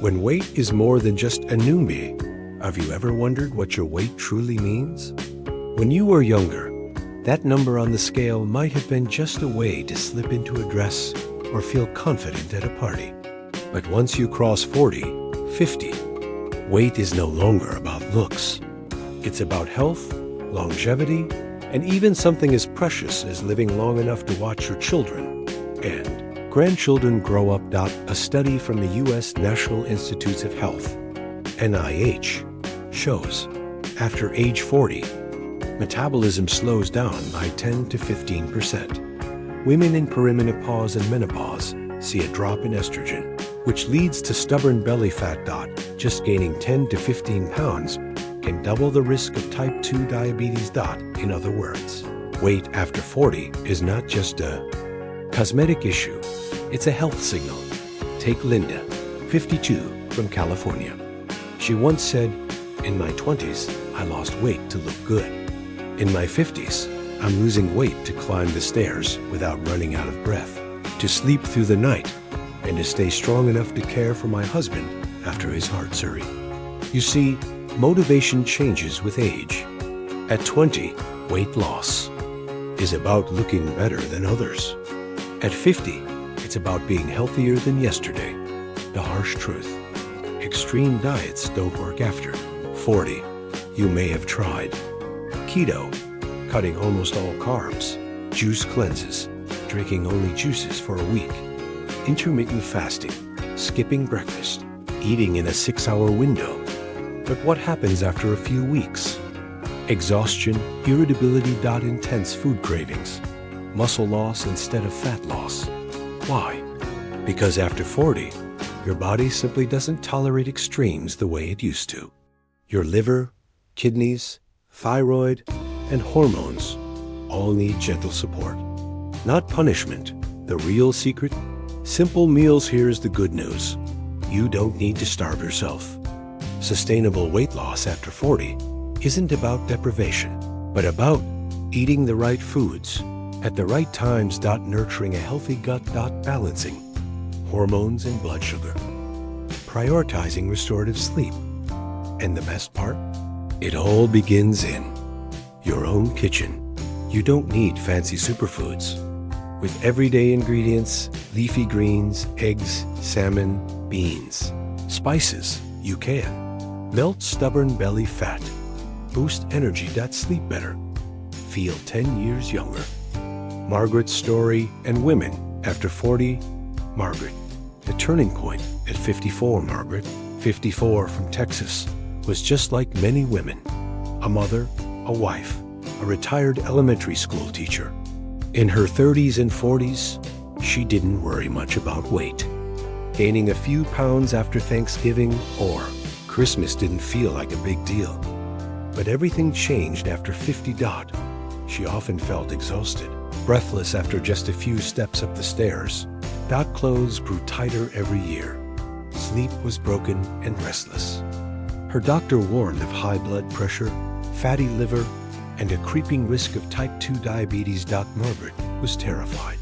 When weight is more than just a number, have you ever wondered what your weight truly means? When you were younger, that number on the scale might have been just a way to slip into a dress or feel confident at a party. But once you cross 40, 50, weight is no longer about looks. It's about health, longevity, and even something as precious as living long enough to watch your children and grandchildren grow up. A study from the U.S. National Institutes of Health, NIH, shows after age 40, metabolism slows down by 10 to 15%. Women in perimenopause and menopause see a drop in estrogen, which leads to stubborn belly fat. Just gaining 10 to 15 pounds can double the risk of type 2 diabetes. In other words, weight after 40 is not just a cosmetic issue, it's a health signal. Take Linda, 52, from California. She once said, "In my 20s, I lost weight to look good. In my 50s, I'm losing weight to climb the stairs without running out of breath, to sleep through the night, and to stay strong enough to care for my husband after his heart surgery." You see, motivation changes with age. At 20, weight loss is about looking better than others. At 50, it's about being healthier than yesterday. The harsh truth: extreme diets don't work after 40. You may have tried keto, cutting almost all carbs, juice cleanses, drinking only juices for a week, intermittent fasting, skipping breakfast, eating in a 6-hour window. But what happens after a few weeks? Exhaustion, irritability. Intense food cravings, muscle loss instead of fat loss. Why? Because after 40, your body simply doesn't tolerate extremes the way it used to. Your liver, kidneys, thyroid, and hormones all need gentle support, not punishment. The real secret? Simple meals. Here's the good news: you don't need to starve yourself. Sustainable weight loss after 40 isn't about deprivation, but about eating the right foods at the right times. Nurturing a healthy gut. Balancing hormones and blood sugar, prioritizing restorative sleep. And the best part? It all begins in your own kitchen. You don't need fancy superfoods. With everyday ingredients, leafy greens, eggs, salmon, beans, spices, you can melt stubborn belly fat, boost energy. Sleep better, feel 10 years younger. Margaret's story and women after 40. Margaret, the turning point at 54. Margaret, 54, from Texas, was just like many women, a mother, a wife, a retired elementary school teacher. In her 30s and 40s, she didn't worry much about weight. Gaining a few pounds after Thanksgiving or Christmas didn't feel like a big deal. But everything changed after 50. She often felt exhausted, breathless after just a few steps up the stairs. Clothes grew tighter every year. Sleep was broken and restless. Her doctor warned of high blood pressure, fatty liver, and a creeping risk of type 2 diabetes. Margaret was terrified,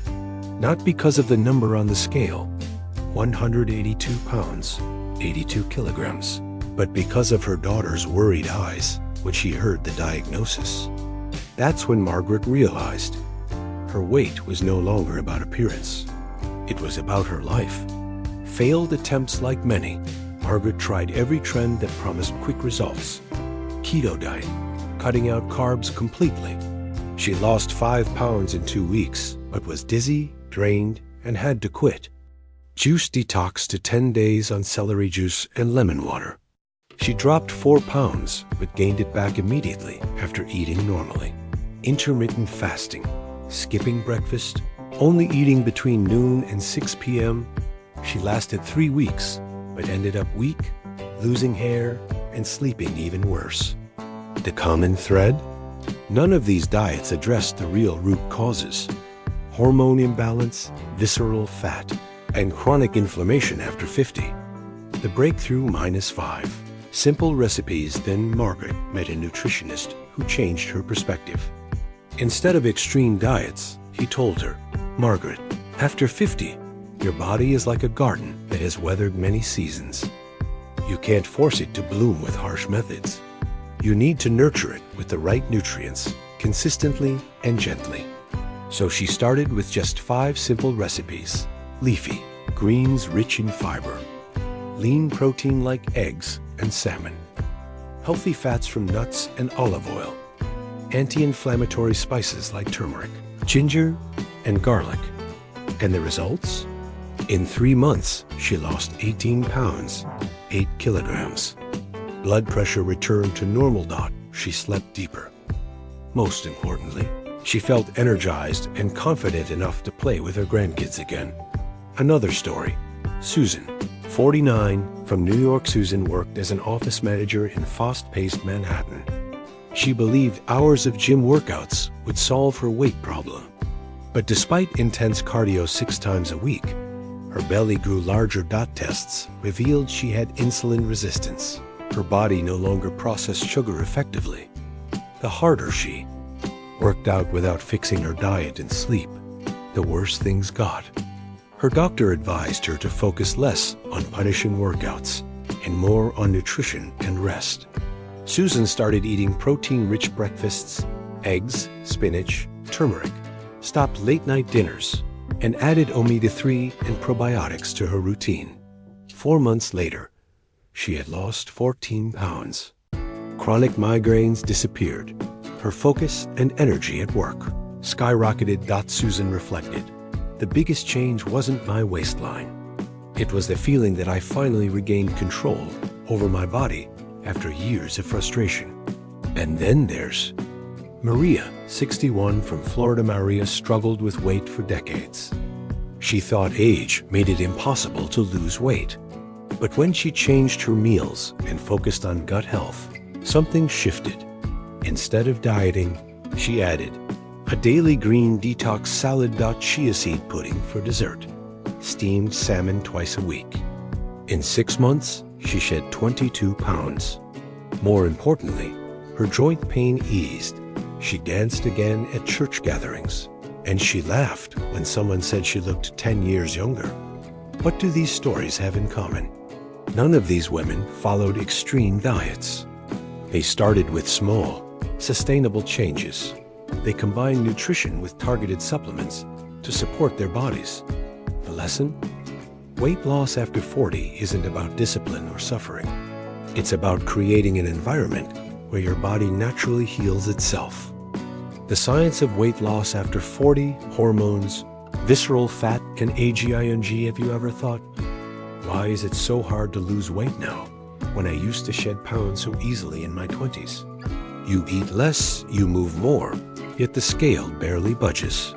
not because of the number on the scale, 182 pounds, 82 kilograms, but because of her daughter's worried eyes when she heard the diagnosis. That's when Margaret realized her weight was no longer about appearance. It was about her life. Failed attempts like many, Margaret tried every trend that promised quick results. Keto diet, cutting out carbs completely. She lost 5 pounds in 2 weeks, but was dizzy, drained, and had to quit. Juice detox to 10 days on celery juice and lemon water. She dropped 4 pounds, but gained it back immediately after eating normally. Intermittent fasting, skipping breakfast, only eating between noon and 6 p.m. She lasted 3 weeks, but ended up weak, losing hair, and sleeping even worse. The common thread? None of these diets addressed the real root causes: hormone imbalance, visceral fat, and chronic inflammation after 50. The breakthrough: -5. Simple recipes. Then Margaret met a nutritionist who changed her perspective. Instead of extreme diets, he told her, "Margaret, after 50, your body is like a garden that has weathered many seasons. You can't force it to bloom with harsh methods. You need to nurture it with the right nutrients, consistently and gently. So she started with just 5 simple recipes: leafy, greens rich in fiber, lean protein like eggs and salmon, healthy fats from nuts and olive oil, anti-inflammatory spices like turmeric, ginger, and garlic. And the results? In 3 months, she lost 18 pounds, 8 kilograms. Blood pressure returned to normal. She slept deeper. Most importantly, she felt energized and confident enough to play with her grandkids again. Another story. Susan, 49, from New York. Susan worked as an office manager in fast-paced Manhattan. She believed hours of gym workouts would solve her weight problem. But despite intense cardio 6 times a week, her belly grew larger. Tests revealed she had insulin resistance. Her body no longer processed sugar effectively. The harder she worked out without fixing her diet and sleep, the worse things got. Her doctor advised her to focus less on punishing workouts and more on nutrition and rest. Susan started eating protein-rich breakfasts, eggs, spinach, turmeric, stopped late-night dinners, and added omega-3 and probiotics to her routine. 4 months later, she had lost 14 pounds. Chronic migraines disappeared. Her focus and energy at work skyrocketed. Susan reflected, "The biggest change wasn't my waistline. It was the feeling that I finally regained control over my body after years of frustration." And then there's Maria, 61, from Florida. Maria struggled with weight for decades. She thought age made it impossible to lose weight. But when she changed her meals and focused on gut health, something shifted. Instead of dieting, she added a daily green detox salad. Chia seed pudding for dessert, steamed salmon twice a week. In 6 months, she shed 22 pounds. More importantly, her joint pain eased. She danced again at church gatherings, and she laughed when someone said she looked 10 years younger. What do these stories have in common? None of these women followed extreme diets. They started with small, sustainable changes. They combined nutrition with targeted supplements to support their bodies. The lesson? Weight loss after 40 isn't about discipline or suffering. It's about creating an environment where your body naturally heals itself. The science of weight loss after 40, hormones, visceral fat, and aging. Have you ever thought, why is it so hard to lose weight now when I used to shed pounds so easily in my 20s? You eat less, you move more, yet the scale barely budges.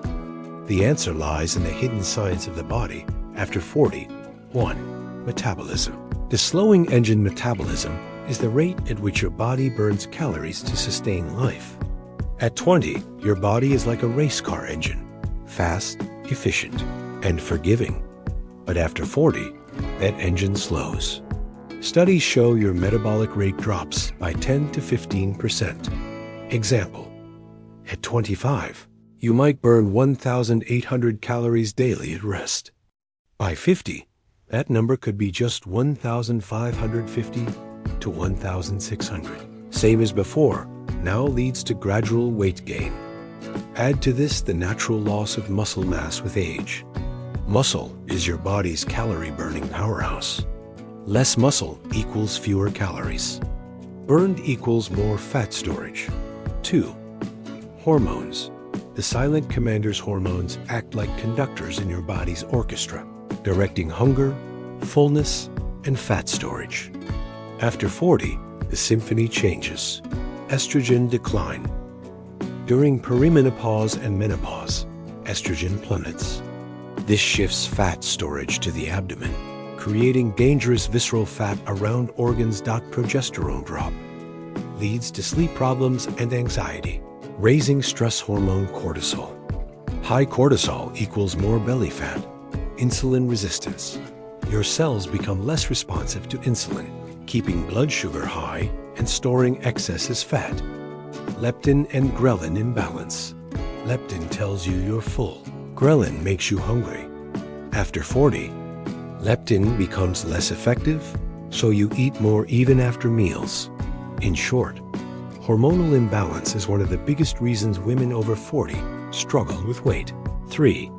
The answer lies in the hidden science of the body after 40. 1. Metabolism. The slowing engine. Metabolism is the rate at which your body burns calories to sustain life. At 20, your body is like a race car engine, fast, efficient, and forgiving. But after 40, that engine slows. Studies show your metabolic rate drops by 10 to 15%. Example, at 25, you might burn 1,800 calories daily at rest. By 50, that number could be just 1,550 to 1,600. Same as before, now leads to gradual weight gain. Add to this the natural loss of muscle mass with age. Muscle is your body's calorie-burning powerhouse. Less muscle equals fewer calories. Burned equals more fat storage. 2. Hormones. The silent commander's hormones act like conductors in your body's orchestra, directing hunger, fullness, and fat storage. After 40, the symphony changes. Estrogen decline. During perimenopause and menopause, estrogen plummets. This shifts fat storage to the abdomen, creating dangerous visceral fat around organs. Progesterone drop leads to sleep problems and anxiety, raising stress hormone cortisol. High cortisol equals more belly fat, insulin resistance. Your cells become less responsive to insulin, keeping blood sugar high and storing excess as fat. Leptin and ghrelin imbalance. Leptin tells you you're full. Ghrelin makes you hungry. After 40, leptin becomes less effective, so you eat more even after meals. In short, hormonal imbalance is one of the biggest reasons women over 40 struggle with weight. 3.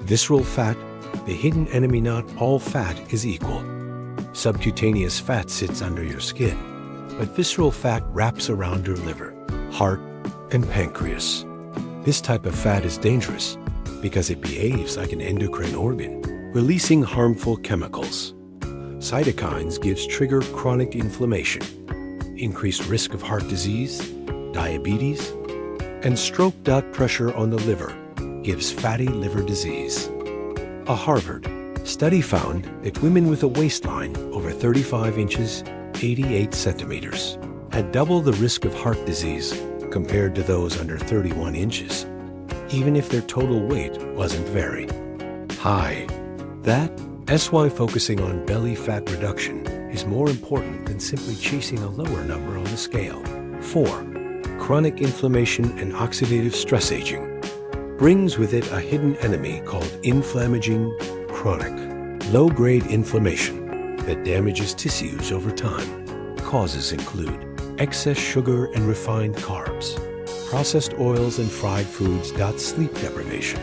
Visceral fat, the hidden enemy. Not all fat is equal. Subcutaneous fat sits under your skin, but visceral fat wraps around your liver, heart, and pancreas. This type of fat is dangerous because it behaves like an endocrine organ, releasing harmful chemicals. Cytokines gives trigger chronic inflammation, increased risk of heart disease, diabetes, and stroke. Pressure on the liver gives fatty liver disease. A Harvard study found that women with a waistline over 35 inches, 88 centimeters, had double the risk of heart disease compared to those under 31 inches, even if their total weight wasn't very high. That's why focusing on belly fat reduction is more important than simply chasing a lower number on the scale. 4. Chronic inflammation and oxidative stress. Aging brings with it a hidden enemy called inflammaging chronic, low-grade inflammation that damages tissues over time. Causes include excess sugar and refined carbs, processed oils and fried foods. Sleep deprivation,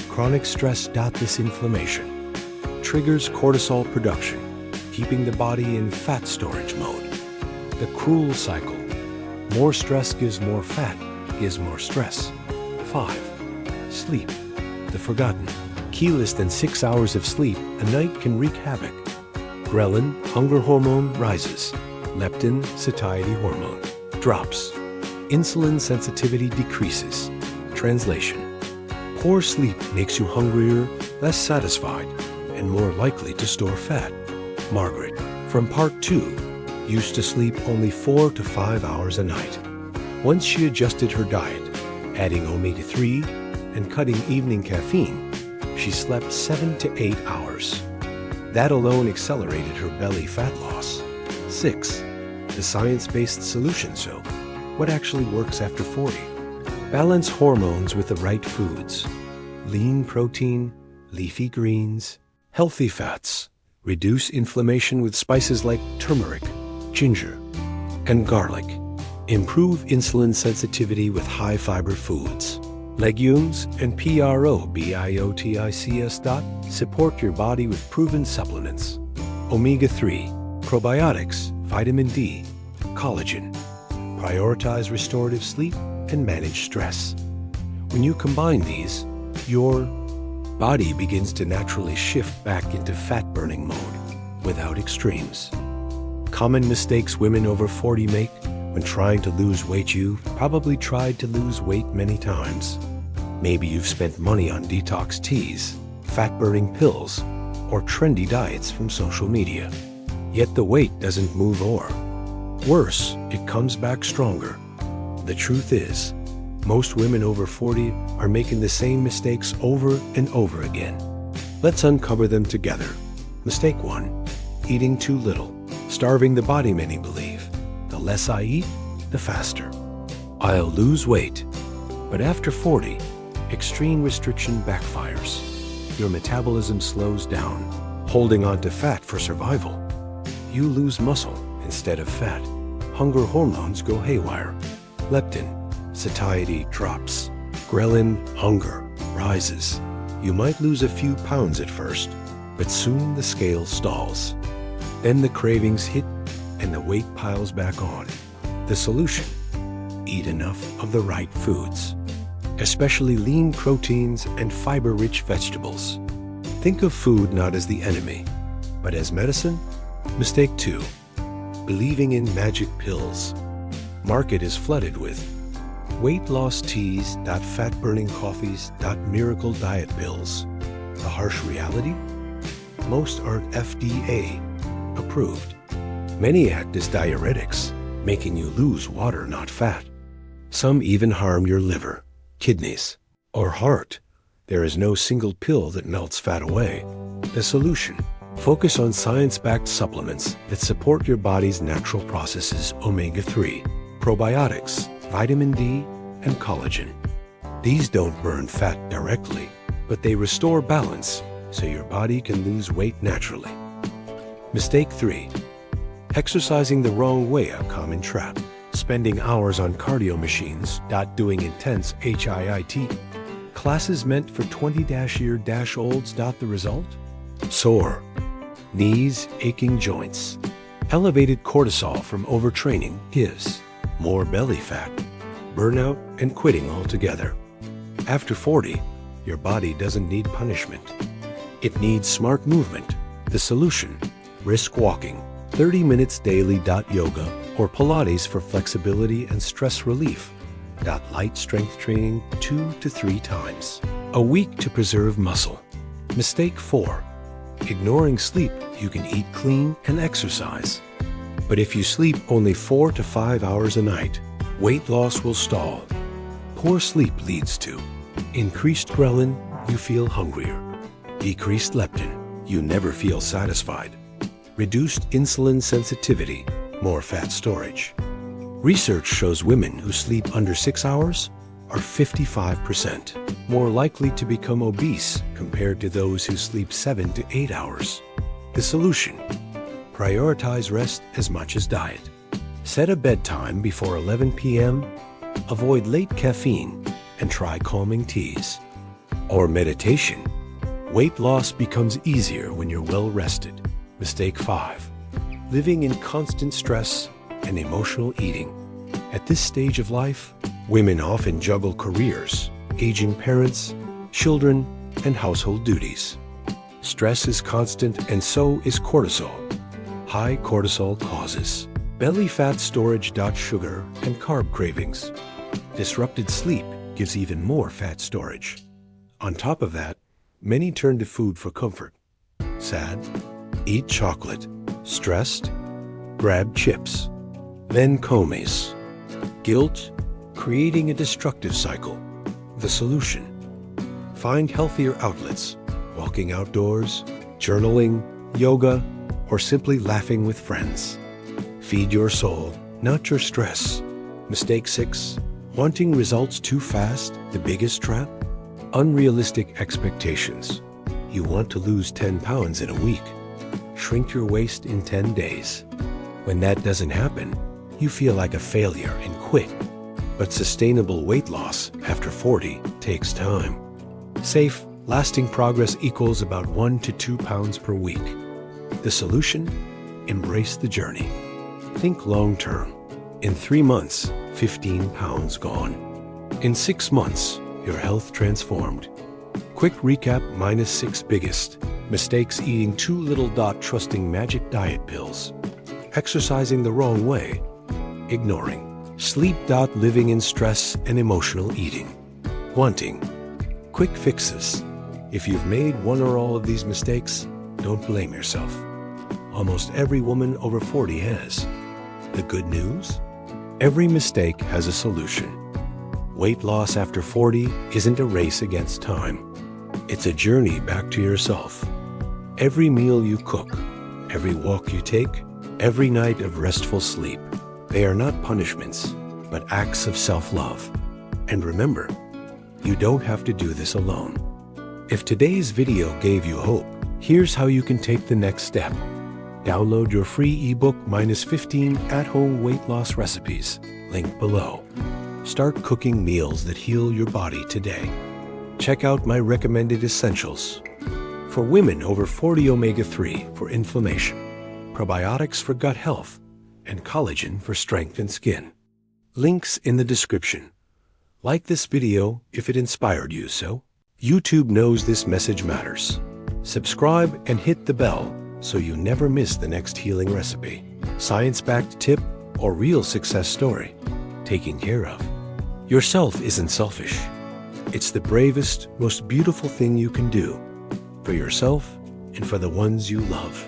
chronic stress. This inflammation triggers cortisol production, keeping the body in fat storage mode. The cruel cycle. More stress gives more fat, gives more stress. 5. Sleep, the forgotten key. Less than 6 hours of sleep a night can wreak havoc. Ghrelin, hunger hormone, rises. Leptin, satiety hormone, drops. Insulin sensitivity decreases. Translation: poor sleep makes you hungrier, less satisfied, and more likely to store fat. Margaret, from Part 2, used to sleep only 4 to 5 hours a night. Once she adjusted her diet, adding omega-3 and cutting evening caffeine, she slept 7 to 8 hours. That alone accelerated her belly fat loss. 6. The science-based solution. So, what actually works after 40? Balance hormones with the right foods. Lean protein, leafy greens, healthy fats. Reduce inflammation with spices like turmeric, ginger, and garlic. Improve insulin sensitivity with high-fiber foods. Legumes and probiotics. Support your body with proven supplements. Omega-3, probiotics, vitamin D, collagen. Prioritize restorative sleep and manage stress. When you combine these, your body begins to naturally shift back into fat-burning mode without extremes. Common mistakes women over 40 make when trying to lose weight. You've probably tried to lose weight many times. Maybe you've spent money on detox teas, fat-burning pills, or trendy diets from social media. Yet the weight doesn't move, or worse, it comes back stronger. The truth is, most women over 40 are making the same mistakes over and over again. Let's uncover them together. Mistake 1. Eating too little. Starving the body. Many believe, the less I eat, the faster I'll lose weight. But after 40, extreme restriction backfires. Your metabolism slows down, holding on to fat for survival. You lose muscle instead of fat. Hunger hormones go haywire. Leptin, satiety drops. Ghrelin, hunger, rises. You might lose a few pounds at first, but soon the scale stalls. Then the cravings hit and the weight piles back on. The solution: eat enough of the right foods, especially lean proteins and fiber-rich vegetables. Think of food not as the enemy, but as medicine. Mistake 2. Believing in magic pills. Market is flooded with weight loss teas, fat-burning coffees, miracle diet pills. The harsh reality? Most aren't FDA approved. Many act as diuretics, making you lose water, not fat. Some even harm your liver, kidneys, or heart. There is no single pill that melts fat away. The solution: focus on science-backed supplements that support your body's natural processes. Omega-3, probiotics, vitamin D, and collagen. These don't burn fat directly, but they restore balance so your body can lose weight naturally. Mistake 3. Exercising the wrong way, a common trap. Spending hours on cardio machines, not doing intense HIIT classes meant for 20-year-olds. The result? Sore knees, aching joints. Elevated cortisol from overtraining gives more belly fat, burnout, and quitting altogether. After 40, your body doesn't need punishment. It needs smart movement. The solution: brisk walking, 30 minutes daily. Yoga or Pilates for flexibility and stress relief. Light strength training 2 to 3 times a week to preserve muscle. Mistake 4. Ignoring sleep. You can eat clean and exercise, but if you sleep only 4 to 5 hours a night, weight loss will stall. Poor sleep leads to increased ghrelin, you feel hungrier. Decreased leptin, you never feel satisfied. Reduced insulin sensitivity, more fat storage. Research shows women who sleep under 6 hours are 55% more likely to become obese compared to those who sleep 7 to 8 hours. The solution: prioritize rest as much as diet. Set a bedtime before 11 p.m., avoid late caffeine, and try calming teas. Or meditation. Weight loss becomes easier when you're well rested. Mistake 5. Living in constant stress and emotional eating. At this stage of life, women often juggle careers, aging parents, children, and household duties. Stress is constant, and so is cortisol. High cortisol causes belly fat storage. Sugar and carb cravings. Disrupted sleep gives even more fat storage. On top of that, many turn to food for comfort. Sad? Eat chocolate. Stressed? Grab chips. Then comes guilt, creating a destructive cycle. The solution: find healthier outlets. Walking outdoors, journaling, yoga, or simply laughing with friends. Feed your soul, not your stress. Mistake 6. Wanting results too fast, the biggest trap? Unrealistic expectations. You want to lose 10 pounds in a week. Shrink your waist in 10 days. When that doesn't happen, you feel like a failure and quit. But sustainable weight loss after 40 takes time. Safe, lasting progress equals about 1 to 2 pounds per week. The solution? Embrace the journey. Think long term. In 3 months, 15 pounds gone. In 6 months, your health transformed. Quick recap: -6 biggest mistakes: eating too little. Trusting magic diet pills. Exercising the wrong way. Ignoring sleep. Living in stress and emotional eating. Wanting quick fixes. If you've made one or all of these mistakes, don't blame yourself. Almost every woman over 40 has. The good news? Every mistake has a solution. Weight loss after 40 isn't a race against time. It's a journey back to yourself. Every meal you cook, every walk you take, every night of restful sleep, they are not punishments, but acts of self-love. And remember, you don't have to do this alone. If today's video gave you hope, here's how you can take the next step. Download your free ebook -15 at-home weight loss recipes, link below. Start cooking meals that heal your body today. Check out my recommended essentials. For women over 40, omega-3 for inflammation, probiotics for gut health, and collagen for strength and skin. Links in the description. Like this video if it inspired you so YouTube knows this message matters. Subscribe and hit the bell so you never miss the next healing recipe, science-backed tip, or real success story. Taking care of yourself isn't selfish. It's the bravest, most beautiful thing you can do for yourself and for the ones you love.